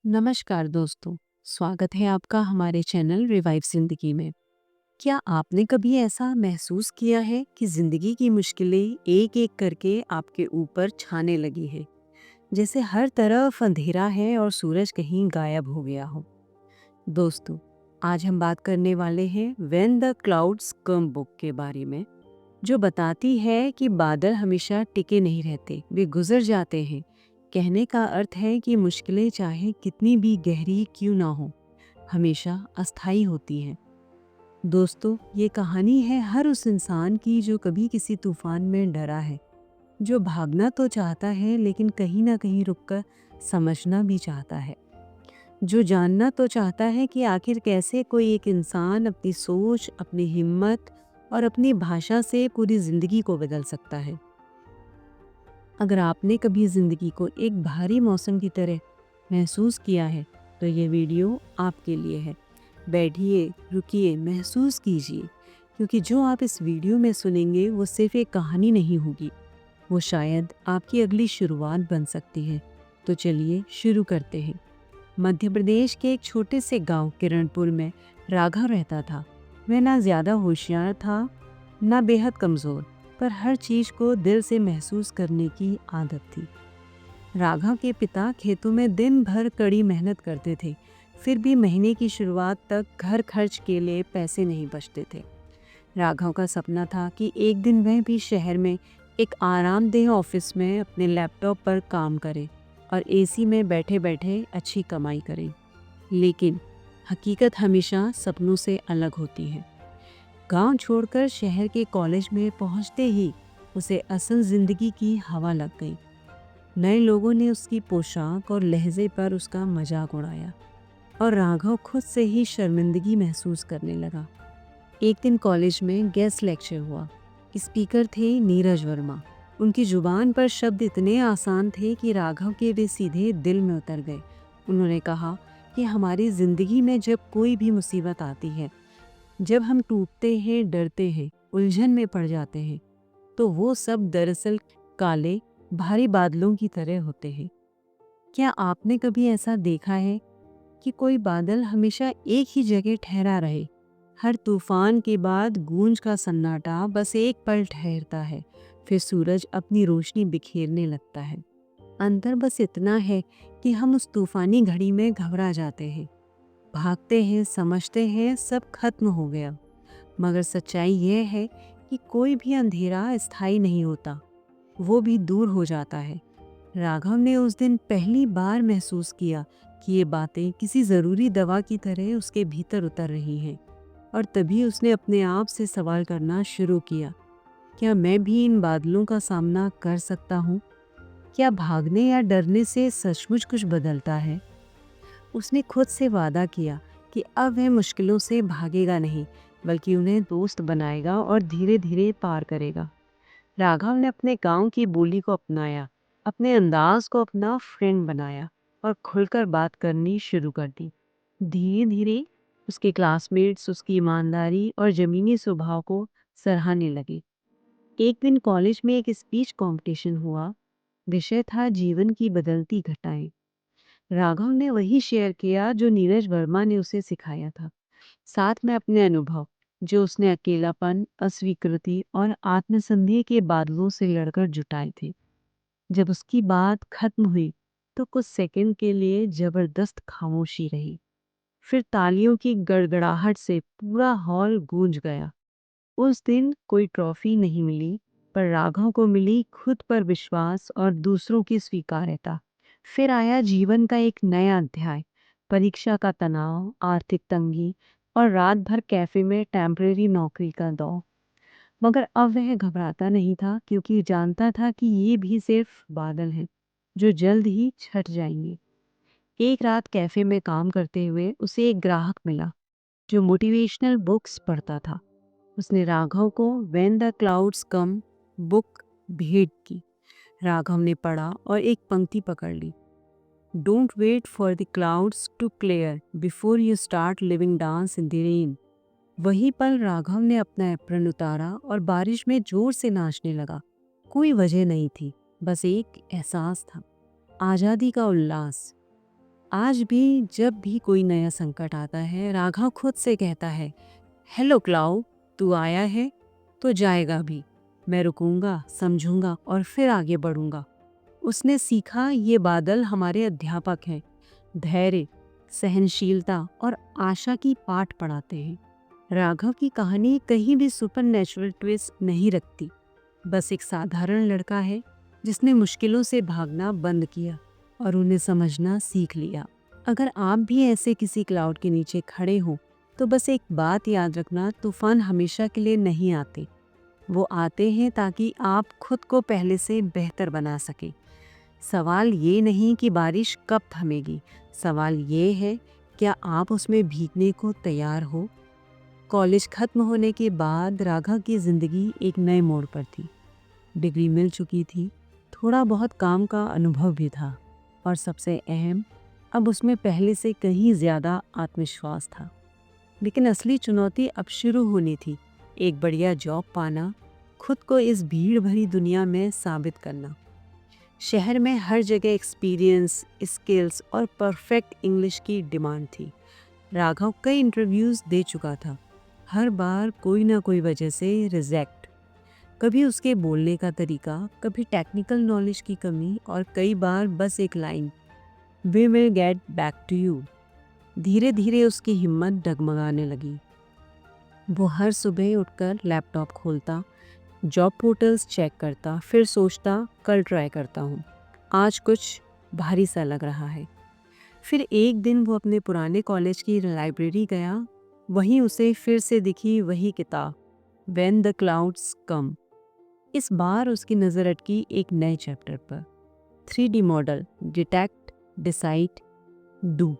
नमस्कार दोस्तों। स्वागत है आपका हमारे चैनल रिवाइव जिंदगी में। क्या आपने कभी ऐसा महसूस किया है कि जिंदगी की मुश्किलें एक एक करके आपके ऊपर छाने लगी है, जैसे हर तरफ अंधेरा है और सूरज कहीं गायब हो गया हो। दोस्तों, आज हम बात करने वाले हैं when the clouds come book के बारे में, जो बताती है कि बादल हमेशा टिके नहीं रहते, वे गुजर जाते हैं। कहने का अर्थ है कि मुश्किलें चाहे कितनी भी गहरी क्यों ना हो, हमेशा अस्थायी होती हैं। दोस्तों, ये कहानी है हर उस इंसान की जो कभी किसी तूफान में डरा है, जो भागना तो चाहता है लेकिन कहीं ना कहीं रुककर समझना भी चाहता है, जो जानना तो चाहता है कि आखिर कैसे कोई एक इंसान अपनी सोच, अपनी हिम्मत और अपनी भाषा से पूरी जिंदगी को बदल सकता है। अगर आपने कभी जिंदगी को एक भारी मौसम की तरह महसूस किया है, तो ये वीडियो आपके लिए है। बैठिए, रुकिए, महसूस कीजिए, क्योंकि जो आप इस वीडियो में सुनेंगे वो सिर्फ एक कहानी नहीं होगी, वो शायद आपकी अगली शुरुआत बन सकती है। तो चलिए शुरू करते हैं। मध्य प्रदेश के एक छोटे से गांव किरणपुर में राघव रहता था। वह ना ज्यादा होशियार था, ना बेहद कमजोर, पर हर चीज को दिल से महसूस करने की आदत थी। राघव के पिता खेतों में दिन भर कड़ी मेहनत करते थे, फिर भी महीने की शुरुआत तक घर खर्च के लिए पैसे नहीं बचते थे। राघव का सपना था कि एक दिन वह भी शहर में एक आरामदेह ऑफिस में अपने लैपटॉप पर काम करे और एसी में बैठे बैठे अच्छी कमाई करे। लेकिन हकीकत हमेशा सपनों से अलग होती है। गांव छोड़कर शहर के कॉलेज में पहुंचते ही उसे असल जिंदगी की हवा लग गई। नए लोगों ने उसकी पोशाक और लहजे पर उसका मजाक उड़ाया और राघव खुद से ही शर्मिंदगी महसूस करने लगा। एक दिन कॉलेज में गेस्ट लेक्चर हुआ। स्पीकर थे नीरज वर्मा। उनकी जुबान पर शब्द इतने आसान थे कि राघव के वे सीधे दिल में उतर गए। उन्होंने कहा कि हमारी जिंदगी में जब कोई भी मुसीबत आती है, जब हम टूटते हैं, डरते हैं, उलझन में पड़ जाते हैं, तो वो सब दरअसल काले भारी बादलों की तरह होते हैं। क्या आपने कभी ऐसा देखा है कि कोई बादल हमेशा एक ही जगह ठहरा रहे? हर तूफान के बाद गूंज का सन्नाटा बस एक पल ठहरता है, फिर सूरज अपनी रोशनी बिखेरने लगता है। अंतर बस इतना है कि हम उस तूफानी घड़ी में घबरा जाते हैं, भागते हैं, समझते हैं सब खत्म हो गया। मगर सच्चाई यह है कि कोई भी अंधेरा स्थायी नहीं होता, वो भी दूर हो जाता है। राघव ने उस दिन पहली बार महसूस किया कि ये बातें किसी ज़रूरी दवा की तरह उसके भीतर उतर रही हैं, और तभी उसने अपने आप से सवाल करना शुरू किया, क्या मैं भी इन बादलों का सामना कर सकता हूँ? क्या भागने या डरने से सचमुच कुछ बदलता है? उसने खुद से वादा किया कि अब वह मुश्किलों से भागेगा नहीं, बल्कि उन्हें दोस्त बनाएगा और धीरे धीरे पार करेगा। राघव ने अपने गांव की बोली को अपनाया, अपने अंदाज को अपना फ्रेंड बनाया और खुलकर बात करनी शुरू कर दी। धीरे धीरे उसके क्लासमेट्स उसकी ईमानदारी और जमीनी स्वभाव को सराहने लगे। एक दिन कॉलेज में एक स्पीच कंपटीशन हुआ। विषय था जीवन की बदलती घटाएं। राघव ने वही शेयर किया जो नीरज वर्मा ने उसे सिखाया था, साथ में अपने अनुभव जो उसने अकेलापन, अस्वीकृति और आत्मसंदेह के बादलों से लड़कर जुटाए थे। जब उसकी बात खत्म हुई तो कुछ सेकंड के लिए जबरदस्त खामोशी रही। फिर तालियों की गड़गड़ाहट से पूरा हॉल गूंज गया। उस दिन कोई ट्रॉफी नहीं मिली, पर राघव को मिली खुद पर विश्वास और दूसरों की स्वीकार्यता। फिर आया जीवन का एक नया अध्याय, परीक्षा का तनाव, आर्थिक तंगी और रात भर कैफे में टेम्परेरी नौकरी का दौर। मगर अब वह घबराता नहीं था, क्योंकि जानता था कि ये भी सिर्फ बादल हैं जो जल्द ही छट जाएंगे। एक रात कैफे में काम करते हुए उसे एक ग्राहक मिला जो मोटिवेशनल बुक्स पढ़ता था। उसने राघव को when the clouds come book भेंट की। राघव ने पढ़ा और एक पंक्ति पकड़ ली, don't wait for the clouds to clear before you start living dance in the rain. वही पल राघव ने अपना एप्रन उतारा और बारिश में जोर से नाचने लगा। कोई वजह नहीं थी, बस एक एहसास था, आज़ादी का उल्लास। आज भी जब भी कोई नया संकट आता है, राघव खुद से कहता है, हेलो क्लाउड, तू आया है तो जाएगा भी। मैं रुकूंगा, समझूंगा और फिर आगे बढ़ूंगा। उसने सीखा ये बादल हमारे अध्यापक हैं। धैर्य, सहनशीलता और आशा की पाठ पढ़ाते हैं। राघव की कहानी कहीं भी सुपरनैचुरल ट्विस्ट नहीं रखती। बस एक साधारण लड़का है जिसने मुश्किलों से भागना बंद किया और उन्हें समझना सीख लिया। अगर आप भी ऐसे किसी क्लाउड के नीचे खड़े हो तो बस एक बात याद रखना, तूफान हमेशा के लिए नहीं आते। वो आते हैं ताकि आप खुद को पहले से बेहतर बना सके। सवाल ये नहीं कि बारिश कब थमेगी, सवाल ये है, क्या आप उसमें भीगने को तैयार हो। कॉलेज खत्म होने के बाद राघव की जिंदगी एक नए मोड़ पर थी। डिग्री मिल चुकी थी, थोड़ा बहुत काम का अनुभव भी था और सबसे अहम, अब उसमें पहले से कहीं ज़्यादा आत्मविश्वास था। लेकिन असली चुनौती अब शुरू होनी थी। एक बढ़िया जॉब पाना, खुद को इस भीड़ भरी दुनिया में साबित करना। शहर में हर जगह एक्सपीरियंस, स्किल्स और परफेक्ट इंग्लिश की डिमांड थी। राघव कई इंटरव्यूज़ दे चुका था, हर बार कोई ना कोई वजह से रिजेक्ट। कभी उसके बोलने का तरीका, कभी टेक्निकल नॉलेज की कमी और कई बार बस एक line, we will get back to you. धीरे धीरे उसकी हिम्मत डगमगाने लगी। वो हर सुबह उठकर लैपटॉप खोलता, जॉब पोर्टल्स चेक करता, फिर सोचता कल ट्राई करता हूँ, आज कुछ भारी सा लग रहा है। फिर एक दिन वो अपने पुराने कॉलेज की लाइब्रेरी गया। वहीं उसे फिर से दिखी वही किताब, व्हेन द क्लाउड्स कम। इस बार उसकी नज़र अटकी एक नए चैप्टर पर, 3D model, detect, decide, do.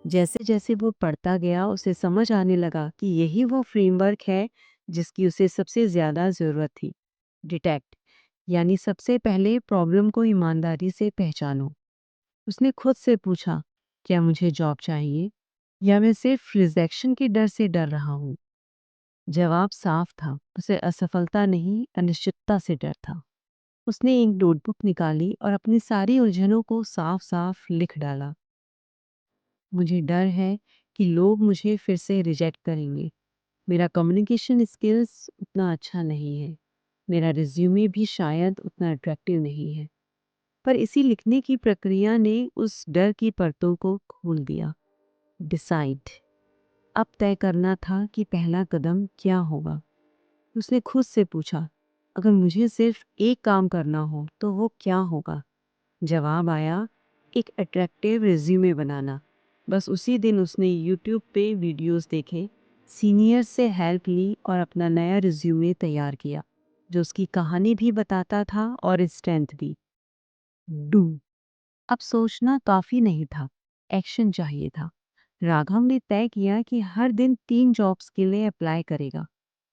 जैसे जैसे वो पढ़ता गया उसे समझ आने लगा कि यही वो फ्रेमवर्क है जिसकी उसे सबसे ज़्यादा ज़रूरत थी। डिटेक्ट यानी सबसे पहले प्रॉब्लम को ईमानदारी से पहचानो। उसने खुद से पूछा, क्या मुझे जॉब चाहिए या मैं सिर्फ रिजेक्शन के डर से डर रहा हूँ। जवाब साफ था, उसे असफलता नहीं, अनिश्चितता से डर था। उसने एक नोटबुक निकाली और अपनी सारी उलझनों को साफ साफ लिख डाला। मुझे डर है कि लोग मुझे फिर से रिजेक्ट करेंगे। मेरा कम्युनिकेशन स्किल्स उतना अच्छा नहीं है। मेरा रिज्यूमे भी शायद उतना अट्रैक्टिव नहीं है। पर इसी लिखने की प्रक्रिया ने उस डर की परतों को खोल दिया। डिसाइड, अब तय करना था कि पहला कदम क्या होगा। उसने खुद से पूछा, अगर मुझे सिर्फ एक काम करना हो तो वो क्या होगा। जवाब आया, एक अट्रैक्टिव रिज्यूमे बनाना। बस उसी दिन उसने यूट्यूब पे वीडियोस देखे, सीनियर से हेल्प ली और अपना नया रिज्यूमे तैयार किया, जो उसकी कहानी भी बताता था और स्ट्रेंथ भी। डू। अब सोचना काफी नहीं था, एक्शन चाहिए था। राघव ने तय किया कि हर दिन 3 जॉब्स के लिए अप्लाई करेगा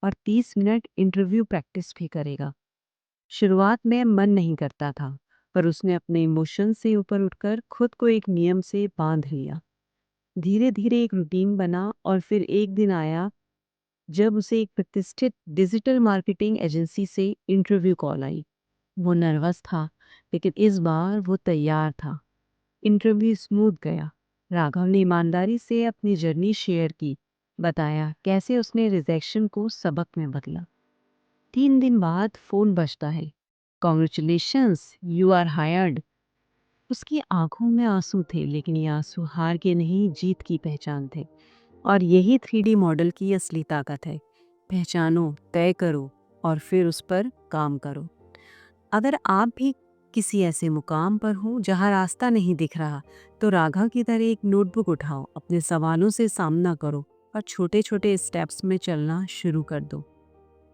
और 30 मिनट इंटरव्यू प्रैक्टिस भी करेगा। शुरुआत में मन नहीं करता था, पर उसने अपने इमोशन से ऊपर उठकर खुद को एक नियम से बांध लिया। धीरे धीरे एक रूटीन बना और फिर एक दिन आया जब उसे एक प्रतिष्ठित डिजिटल मार्केटिंग एजेंसी से इंटरव्यू कॉल आई। वो नर्वस था, लेकिन इस बार वो तैयार था। इंटरव्यू स्मूथ गया। राघव ने ईमानदारी से अपनी जर्नी शेयर की, बताया कैसे उसने रिजेक्शन को सबक में बदला। 3 दिन बाद फोन बजता है, कॉन्ग्रेचुलेशंस, यू आर हायर्ड। उसकी आंखों में आंसू थे, लेकिन ये आंसू हार के नहीं, जीत की पहचान थे। और यही 3D मॉडल की असली ताकत है। पहचानो, तय करो और फिर उस पर काम करो। अगर आप भी किसी ऐसे मुकाम पर हो जहां रास्ता नहीं दिख रहा, तो राघव की तरह एक नोटबुक उठाओ, अपने सवालों से सामना करो और छोटे छोटे स्टेप्स में चलना शुरू कर दो।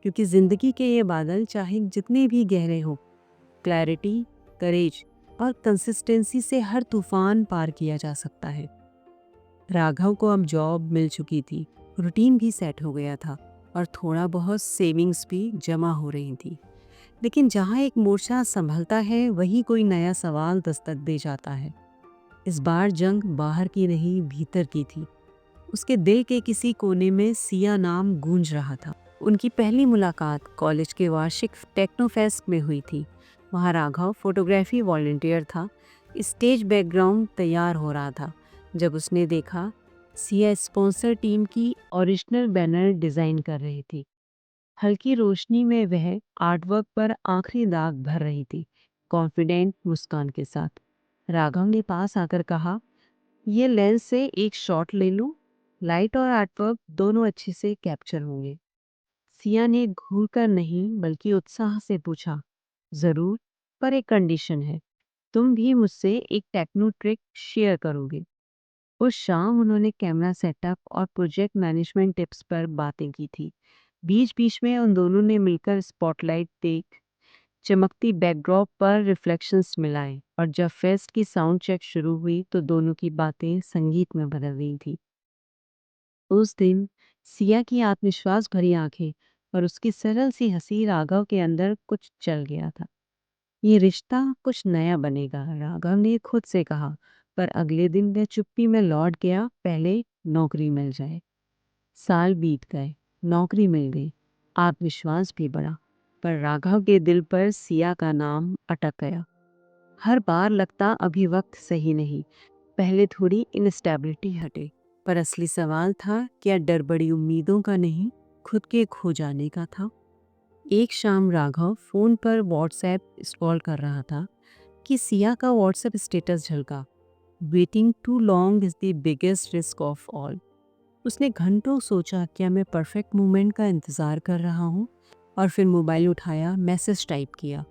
क्योंकि जिंदगी के ये बादल चाहे जितने भी गहरे हो, क्लैरिटी, करेज और कंसिस्टेंसी से हर तूफान पार किया जा सकता है। राघव को अब जॉब मिल चुकी थी, रूटीन भी सेट हो गया था और थोड़ा बहुत सेविंग्स भी जमा हो रही थी। लेकिन जहाँ एक मोर्चा संभलता है, वहीं कोई नया सवाल दस्तक दे जाता है। इस बार जंग बाहर की नहीं, भीतर की थी। उसके दिल के किसी कोने में सिया नाम गूंज रहा था। उनकी पहली मुलाकात कॉलेज के वार्षिक टेक्नोफेस्ट में हुई थी। वहाँ राघव फोटोग्राफी वॉलंटियर था। स्टेज बैकग्राउंड तैयार हो रहा था जब उसने देखा सिया स्पॉन्सर टीम की ओरिजिनल बैनर डिजाइन कर रही थी। हल्की रोशनी में वह आर्टवर्क पर आखिरी दाग भर रही थी, कॉन्फिडेंट मुस्कान के साथ। राघव ने पास आकर कहा, ये लेंस से एक शॉट ले लूं, लाइट और आर्टवर्क दोनों अच्छे से कैप्चर होंगे। सिया ने घूर कर नहीं बल्कि उत्साह से पूछा, जरूर, पर एक कंडीशन है, तुम भी मुझसे एक टेक्नो ट्रिक शेयर करोगे। उस शाम उन्होंने कैमरा सेटअप और प्रोजेक्ट मैनेजमेंट टिप्स पर बातें की थी। बीच बीच में उन दोनों ने मिलकर स्पॉटलाइट देख चमकती बैकड्रॉप पर रिफ्लेक्शंस मिलाए, और जब फेस्ट की साउंड चेक शुरू हुई तो दोनों की बातें संगीत में बदल गई थी। उस दिन सिया की आत्मविश्वास भरी आंखें और उसकी सरल सी हंसी राघव के अंदर कुछ चल गया था। ये रिश्ता कुछ नया बनेगा, राघव ने खुद से कहा। पर अगले दिन वह चुप्पी में लौट गया, पहले नौकरी मिल जाए। साल बीत गए, नौकरी मिल गई, आत्मविश्वास भी बढ़ा, पर राघव के दिल पर सिया का नाम अटक गया। हर बार लगता अभी वक्त सही नहीं, पहले थोड़ी इनस्टेबिलिटी हटे। पर असली सवाल था, क्या डर बड़ी उम्मीदों का नहीं, खुद के खो जाने का था। एक शाम राघव फोन पर व्हाट्सएप स्क्रॉल कर रहा था कि सिया का व्हाट्सएप स्टेटस झलका, waiting too long is the biggest risk of all. उसने घंटों सोचा, क्या मैं परफेक्ट मोमेंट का इंतज़ार कर रहा हूँ, और फिर मोबाइल उठाया, मैसेज टाइप किया,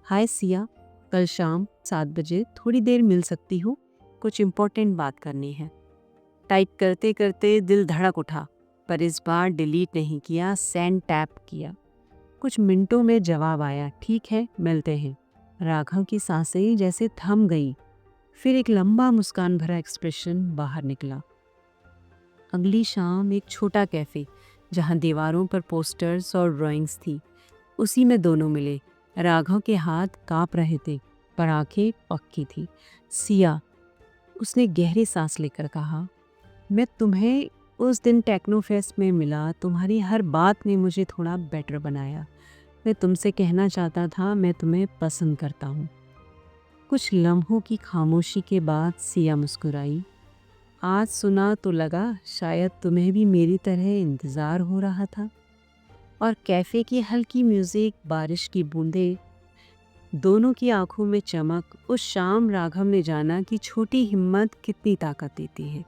हाय सिया, कल शाम 7 बजे थोड़ी देर मिल सकती हो, कुछ इम्पोर्टेंट बात करनी है। टाइप करते करते दिल धड़क उठा, पर इस बार डिलीट नहीं किया, सेंड टैप किया। कुछ मिनटों में जवाब आया, ठीक है, मिलते हैं। राघव की सांसें जैसे थम गई, फिर एक लंबा मुस्कान भरा एक्सप्रेशन बाहर निकला। अगली शाम एक छोटा कैफे, जहां दीवारों पर पोस्टर्स और ड्राइंग्स थी, उसी में दोनों मिले। राघव के हाथ कांप रहे थे, पर आंखें पक्की थी। सिया, उसने गहरी सांस लेकर कहा, मैं तुम्हें उस दिन टेक्नो फेस्ट में मिला, तुम्हारी हर बात ने मुझे थोड़ा बेटर बनाया। मैं तुमसे कहना चाहता था, मैं तुम्हें पसंद करता हूँ। कुछ लम्हों की खामोशी के बाद सिया मुस्कुराई, आज सुना तो लगा शायद तुम्हें भी मेरी तरह इंतज़ार हो रहा था। और कैफ़े की हल्की म्यूज़िक, बारिश की बूंदें, दोनों की आंखों में चमक। उस शाम राघव ने जाना कि छोटी हिम्मत कितनी ताकत देती है।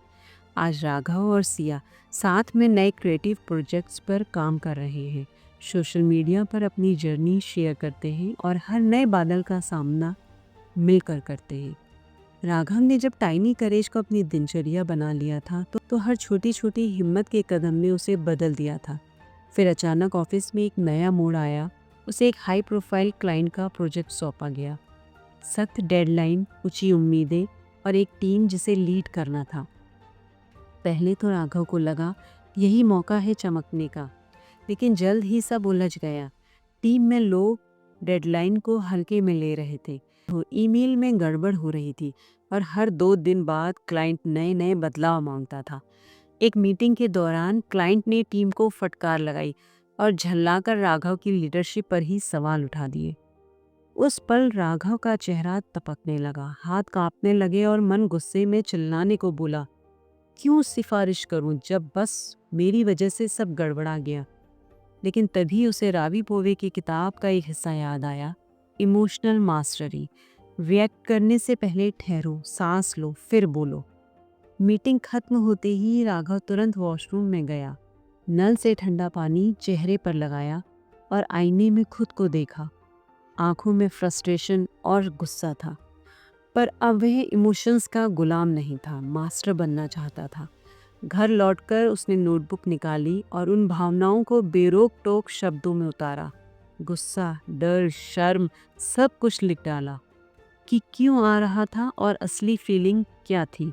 आज राघव और सिया साथ में नए क्रिएटिव प्रोजेक्ट्स पर काम कर रहे हैं, सोशल मीडिया पर अपनी जर्नी शेयर करते हैं और हर नए बादल का सामना मिलकर करते हैं। राघव ने जब टाइनी करेज को अपनी दिनचर्या बना लिया था तो हर छोटी छोटी हिम्मत के कदम ने उसे बदल दिया था। फिर अचानक ऑफिस में एक नया मोड़ आया, उसे एक हाई प्रोफाइल क्लाइंट का प्रोजेक्ट सौंपा गया। सख्त डेडलाइन, ऊंची उम्मीदें और एक टीम जिसे लीड करना था। पहले तो राघव को लगा यही मौका है चमकने का, लेकिन जल्द ही सब उलझ गया। टीम में लोग डेडलाइन को हल्के में ले रहे थे, ईमेल में गड़बड़ हो रही थी, और हर 2 दिन बाद क्लाइंट नए नए बदलाव मांगता था। एक मीटिंग के दौरान क्लाइंट ने टीम को फटकार लगाई और झल्लाकर राघव की लीडरशिप पर ही सवाल उठा दिए। उस पल राघव का चेहरा तपकने लगा, हाथ कांपने लगे और मन गुस्से में चिल्लाने को बोला, क्यों सिफारिश करूं जब बस मेरी वजह से सब गड़बड़ा गया। लेकिन तभी उसे रावी पोवे की किताब का एक हिस्सा याद आया, इमोशनल मास्टरी। रिएक्ट करने से पहले ठहरो, सांस लो, फिर बोलो। मीटिंग खत्म होते ही राघव तुरंत वॉशरूम में गया, नल से ठंडा पानी चेहरे पर लगाया और आईने में खुद को देखा। आंखों में फ्रस्ट्रेशन और गुस्सा था, पर अब वह इमोशंस का गुलाम नहीं था, मास्टर बनना चाहता था। घर लौटकर उसने नोटबुक निकाली और उन भावनाओं को बेरोक टोक शब्दों में उतारा। गुस्सा, डर, शर्म, सब कुछ लिख डाला कि क्यों आ रहा था और असली फीलिंग क्या थी।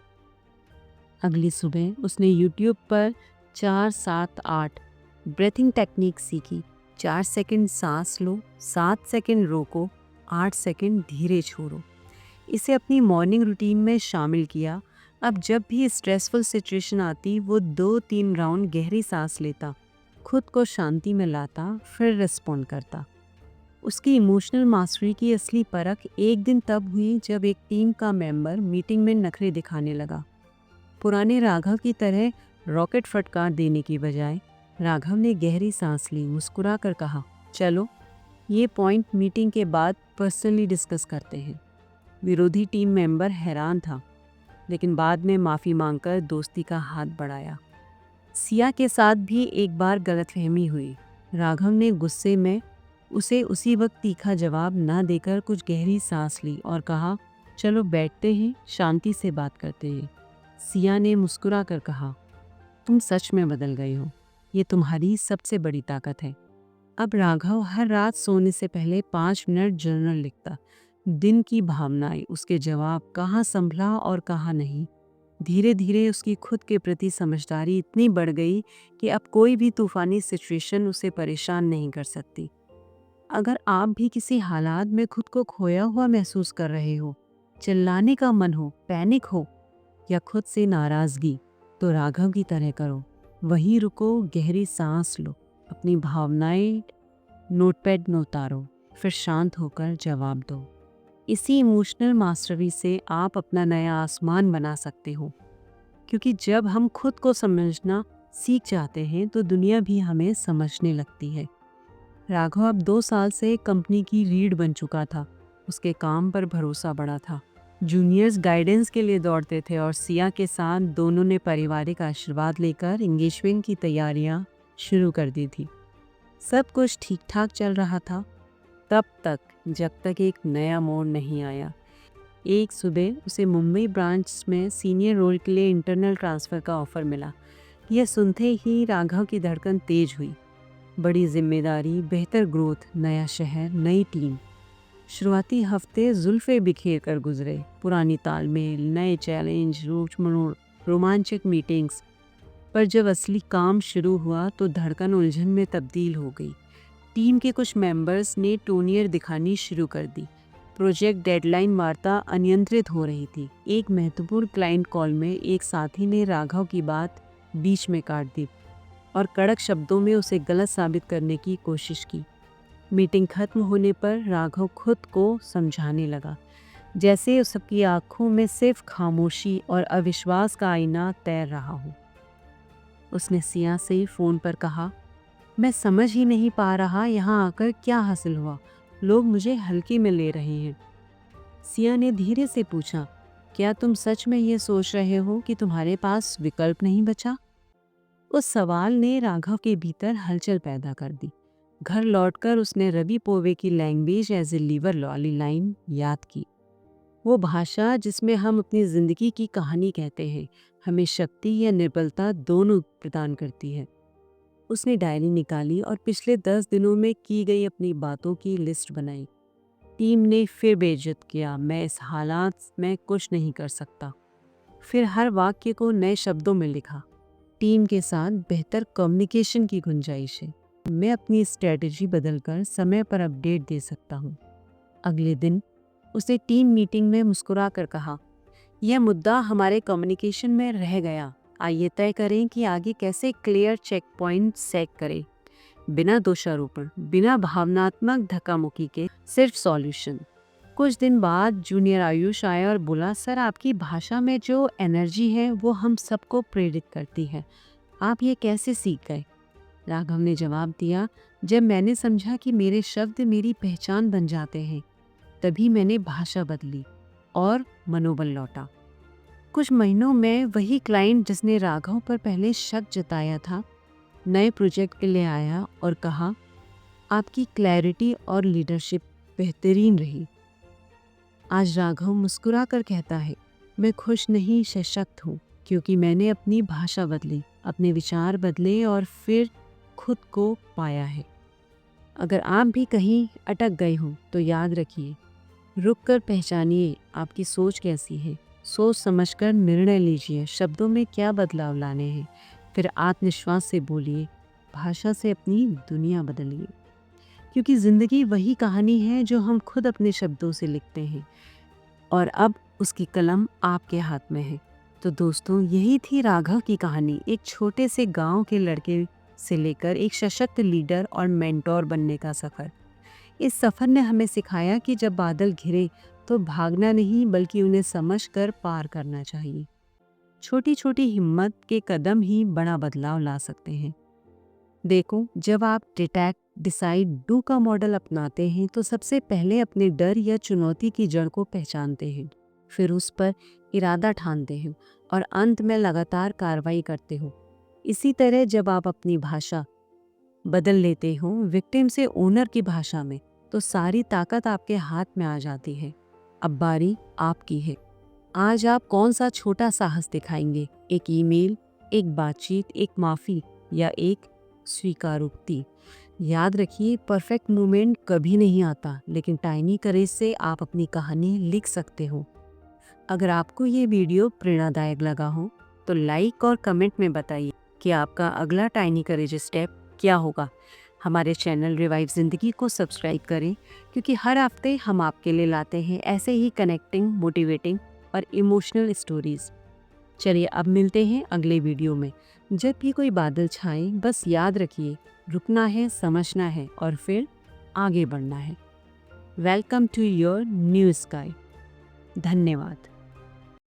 अगली सुबह उसने यूट्यूब पर 4-7-8 ब्रेथिंग टेक्निक सीखी। 4 सेकंड सांस लो, 7 सेकंड रोको, 8 सेकंड धीरे छोड़ो। इसे अपनी मॉर्निंग रूटीन में शामिल किया। अब जब भी स्ट्रेसफुल सिचुएशन आती, वो 2-3 राउंड गहरी सांस लेता, खुद को शांति में लाता, फिर रिस्पॉन्ड करता। उसकी इमोशनल मास्टरी की असली परख एक दिन तब हुई जब एक टीम का मेंबर मीटिंग में नखरे दिखाने लगा। पुराने राघव की तरह रॉकेट फटकार देने की बजाय राघव ने गहरी सांस ली, मुस्कुरा कर कहा, चलो ये पॉइंट मीटिंग के बाद पर्सनली डिस्कस करते हैं। विरोधी टीम मेंबर हैरान था, लेकिन बाद में माफ़ी मांगकर दोस्ती का हाथ बढ़ाया। सिया के साथ भी एक बार गलतफहमी हुई। राघव ने गुस्से में उसे उसी वक्त तीखा जवाब ना देकर कुछ गहरी सांस ली और कहा, चलो बैठते हैं, शांति से बात करते हैं। सिया ने मुस्कुरा कर कहा, तुम सच में बदल गए हो, ये तुम्हारी सबसे बड़ी ताकत है। अब राघव हर रात सोने से पहले 5 मिनट जर्नल लिखता। दिन की भावनाएं, उसके जवाब, कहाँ संभला और कहाँ नहीं। धीरे धीरे उसकी खुद के प्रति समझदारी इतनी बढ़ गई कि अब कोई भी तूफानी सिचुएशन उसे परेशान नहीं कर सकती। अगर आप भी किसी हालात में खुद को खोया हुआ महसूस कर रहे हो, चिल्लाने का मन हो, पैनिक हो या खुद से नाराजगी, तो राघव की तरह करो। वहीं रुको, गहरी सांस लो, अपनी भावनाएं नोटपैड में उतारो, फिर शांत होकर जवाब दो। इसी इमोशनल मास्टरी से आप अपना नया आसमान बना सकते हो, क्योंकि जब हम खुद को समझना सीख जाते हैं तो दुनिया भी हमें समझने लगती है। राघव अब 2 साल से कंपनी की रीढ़ बन चुका था। उसके काम पर भरोसा बढ़ा था। जूनियर्स गाइडेंस के लिए दौड़ते थे और सिया के साथ दोनों ने पारिवारिक आशीर्वाद लेकर एंगेजमेंट की तैयारियां शुरू कर दी थी। सब कुछ ठीक ठाक चल रहा था, तब तक जब तक एक नया मोड़ नहीं आया। एक सुबह उसे मुंबई ब्रांच में सीनियर रोल के लिए इंटरनल ट्रांसफ़र का ऑफ़र मिला। यह सुनते ही राघव की धड़कन तेज हुई। बड़ी जिम्मेदारी, बेहतर ग्रोथ, नया शहर, नई टीम। शुरुआती हफ्ते जुल्फ़े बिखेर कर गुजरे। पुरानी तालमेल, नए चैलेंज, रोमांचक मीटिंग्स। पर जब असली काम शुरू हुआ तो धड़कन उलझन में तब्दील हो गई। टीम के कुछ मेंबर्स ने टोनियर दिखानी शुरू कर दी। प्रोजेक्ट डेडलाइन वार्ता अनियंत्रित हो रही थी। एक महत्वपूर्ण क्लाइंट कॉल में एक साथी ने राघव की बात बीच में काट दी और कड़क शब्दों में उसे गलत साबित करने की कोशिश की। मीटिंग खत्म होने पर राघव खुद को समझाने लगा, जैसे उस सबकी आंखों में सिर्फ खामोशी और अविश्वास का आईना तैर रहा हो। उसने सिया से फ़ोन पर कहा, मैं समझ ही नहीं पा रहा यहाँ आकर क्या हासिल हुआ। लोग मुझे हल्के में ले रहे हैं। सिया ने धीरे से पूछा, क्या तुम सच में ये सोच रहे हो कि तुम्हारे पास विकल्प नहीं बचा? उस सवाल ने राघव के भीतर हलचल पैदा कर दी। घर लौटकर उसने रवि पोवे की लैंग्वेज एज ए लीवर वाली लाइन याद की। वो भाषा जिसमें हम अपनी जिंदगी की कहानी कहते हैं, हमें शक्ति या निर्बलता दोनों प्रदान करती है। उसने डायरी निकाली और पिछले 10 दिनों में की गई अपनी बातों की लिस्ट बनाई। टीम ने फिर बेइज्जत किया, मैं इस हालात में कुछ नहीं कर सकता। फिर हर वाक्य को नए शब्दों में लिखा। टीम के साथ बेहतर कम्युनिकेशन की गुंजाइश है। मैं अपनी स्ट्रेटजी बदलकर समय पर अपडेट दे सकता हूँ। अगले दिन उसने टीम मीटिंग में मुस्कुरा कर कहा, यह मुद्दा हमारे कम्युनिकेशन में रह गया। आइए तय करें कि आगे कैसे क्लियर चेक पॉइंट सेट करें, बिना दोषारोपण, बिना भावनात्मक धक्का-मुक्की के, सिर्फ सॉल्यूशन। कुछ दिन बाद जूनियर आयुष आया और बोला, सर आपकी भाषा में जो एनर्जी है वो हम सबको प्रेरित करती है, आप ये कैसे सीख गए? राघव ने जवाब दिया, जब मैंने समझा कि मेरे शब्द मेरी पहचान बन जाते हैं, तभी मैंने भाषा बदली और मनोबल लौटा। कुछ महीनों में वही क्लाइंट जिसने राघव पर पहले शक जताया था, नए प्रोजेक्ट के लिए आया और कहा, आपकी क्लैरिटी और लीडरशिप बेहतरीन रही। आज राघव मुस्कुरा कर कहता है, मैं खुश नहीं सशक्त हूँ, क्योंकि मैंने अपनी भाषा बदली, अपने विचार बदले और फिर खुद को पाया है। अगर आप भी कहीं अटक गए हो तो याद रखिए, रुक कर पहचानिए आपकी सोच कैसी है। सोच समझकर निर्णय लीजिए, शब्दों में क्या बदलाव लाने हैं, फिर आत्मविश्वास से बोलिए, भाषा से अपनी दुनिया बदलिए। क्योंकि ज़िंदगी वही कहानी है जो हम खुद अपने शब्दों से लिखते हैं और अब उसकी कलम आपके हाथ में है। तो दोस्तों, यही थी राघव की कहानी, एक छोटे से गांव के लड़के से लेकर एक सशक्त लीडर और मेंटोर बनने का सफ़र। इस सफ़र ने हमें सिखाया कि जब बादल घिरे तो भागना नहीं बल्कि उन्हें समझकर पार करना चाहिए। छोटी छोटी हिम्मत के कदम ही बड़ा बदलाव ला सकते हैं। देखो, जब आप डिटेक्ट डिसाइड डू का मॉडल अपनाते हैं तो सबसे पहले अपने डर या चुनौती की जड़ को पहचानते हैं, फिर उस पर इरादा ठानते हैं और अंत में लगातार कार्रवाई करते हो। इसी तरह जब आप अपनी भाषा बदल लेते हो विक्टिम से ओनर की भाषा में, तो सारी ताकत आपके हाथ में आ जाती है। अब बारी आपकी है। आज आप कौन सा छोटा साहस दिखाएंगे? एक ईमेल, एक बातचीत, एक माफ़ी या एक स्वीकारोक्ति? याद रखिए, परफेक्ट मोमेंट कभी नहीं आता, लेकिन टाइनी करेज से आप अपनी कहानी लिख सकते हो। अगर आपको ये वीडियो प्रेरणादायक लगा हो तो लाइक और कमेंट में बताइए कि आपका अगला टाइनी करेज स्टेप क्या होगा। हमारे चैनल रिवाइव ज़िंदगी को सब्सक्राइब करें, क्योंकि हर हफ्ते हम आपके लिए लाते हैं ऐसे ही कनेक्टिंग, मोटिवेटिंग और इमोशनल स्टोरीज। चलिए अब मिलते हैं अगले वीडियो में। जब भी कोई बादल छाए बस याद रखिए, रुकना है, समझना है और फिर आगे बढ़ना है। Welcome to your new sky. धन्यवाद।